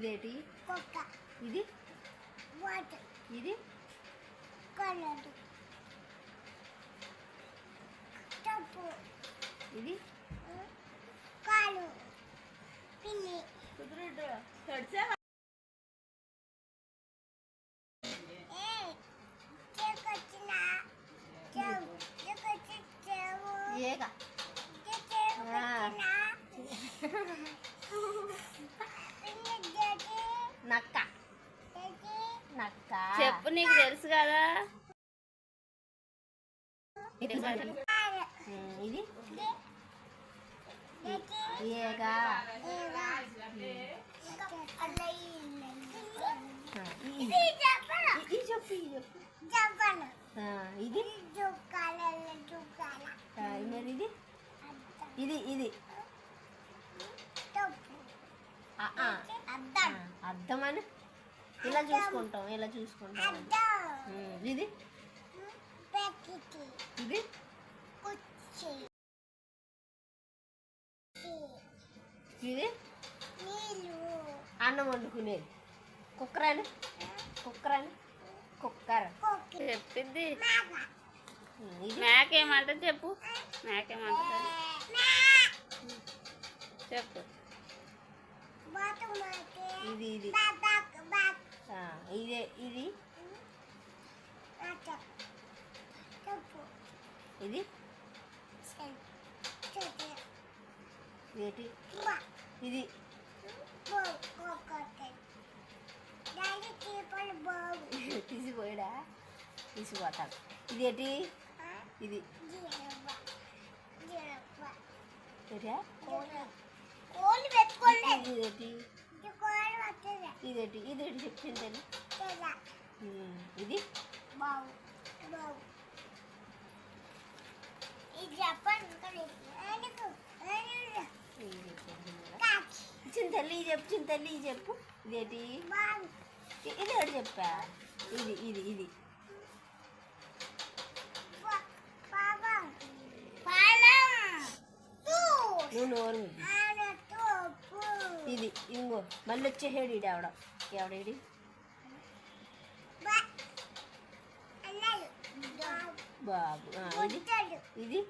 ఇదేటి ఇది ఇది ఇది కాలు పిల్లి ఏగా నక్క నక్క చెప్పు, నీకు తెలుసు కదా. ఇది ఏగా చెప్పు ఇది మరి ఇది ఇది అద్దం అని ఇలా చూసుకుంటాం ఇది ఇది ఇది అన్నం వండుకునేది కుక్కర్ చెప్పింది. మేకేమంట చెప్పు, మేకేమంట చెప్పు. ఇది ఇది ఇదే ఇది ఇది ఏంటి ఇది తీసిపోయాడా తీసిపోతాడు. ఇదేంటి ఇది ఇదేంటి ఇదేంటి ఇదేంటి చెప్పింది ఇది చింతల్లి చెప్పు ఇదేంటి ఇది ఒకటి చెప్పా ఇది ఇది ఇది నువ్వు నోరు ఇది ఇంకో మళ్ళీ వచ్చేసాడు ఈడు ఎవడేడి బాబు ఇది ఇది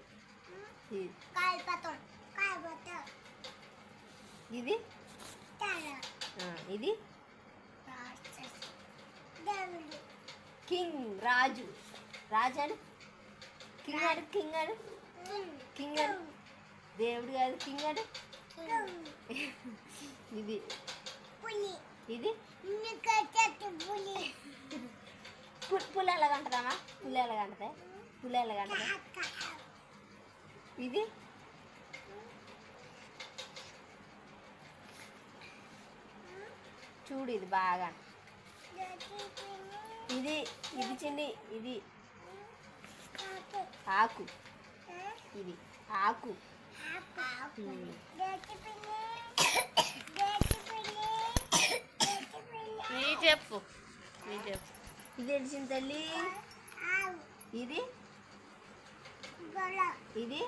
ఇది ఇది కింగ్ రాజు అని కింగ్ అని దేవుడు కాదు కింగ్ అని ఇది ఇది పులి ఎలాగంటదామా పులి ఎలాగంటదా ఇది చూడు ఇది బాగా ఇది ఇది చిన్ని ఇది ఆకు ఇది ఆకు చెప్పు ఇది తెలిసిన తల్లి ఇది ఇది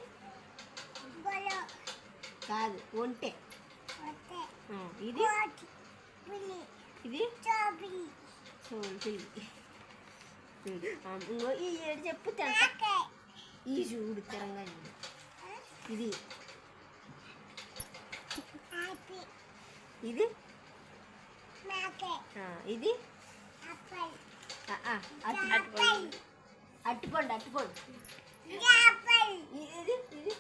కాదు ఒంటె ఇది ఇది ఇంకో ఈ ఏడు చెప్పు ఈ చూడు తెలంగాణ ఇది ఇది ఇది అట్టుపండు ఇది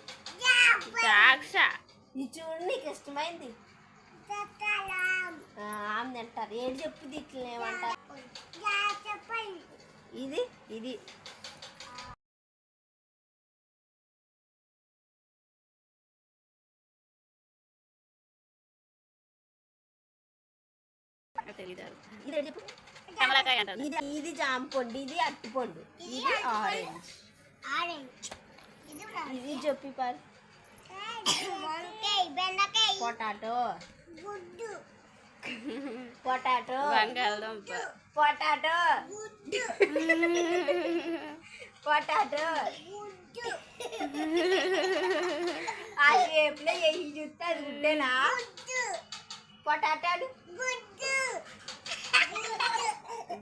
ద్రాక్ష. ఇది చూడు నీకు ఇష్టమైంది ఆమె అంటారు. ఏడు చెప్పు ఇట్లా ఏమంటారు ఇది ఇది ఇది జాంపండు ఇది అట్టుపండు ఇది ఆరెంజ్ ఇది చెప్పి పారు పొటాటో బంగాళదుంప పొటాటో ఆ షేప్లో ఏ చూస్తే అది గుడ్డేనా పొటాటాలు గుడ్డు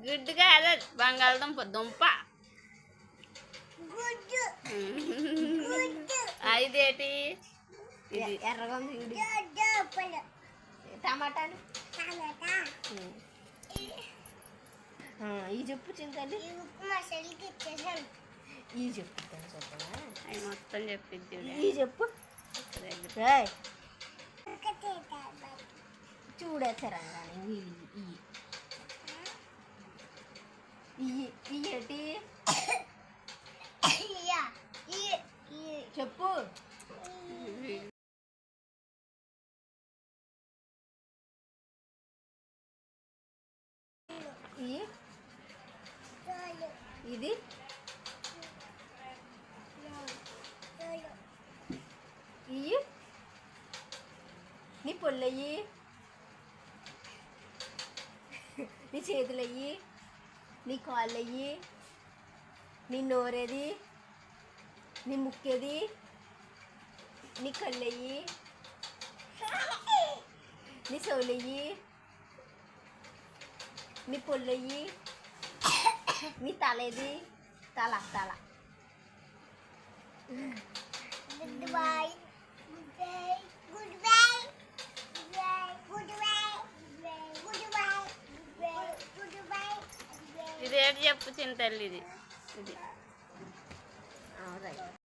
గుడ్డు కాదు బంగాళదుంప దుంప గుడ్డు గుడ్డు ఇదేటి ఇది ఎర్రగా ఉంది చూడు. దోపలు టమాటాలు టమాటా ఈ చెప్పు చింతల్లి ఈ ఉప్పు మసాలాకి ఇచ్చేసాను ఈ చెప్పు చెప్పనా అవి మొత్తం చెప్పిద్ది ఈ చెప్పు ఏయ్, ఇంకా తింటాను చూడేసరంగానే ఈ ఏంటి చెప్పు ఈ ఇది ఇయ్యి నీ పొల్లయ్యి నీ చేతులయ్యి నీ కాళ్ళయ్యి నీ నోరేది నీ ముక్కేది నీ కళ్ళయ్యి నీ చెవులయ్యి నీ పొల్లయ్యి నీ తలేది తల తల Goodbye. Goodbye. Goodbye. Goodbye. Goodbye. Goodbye. ఇదేటి చెప్పు చింతల్లి ఇది రైట్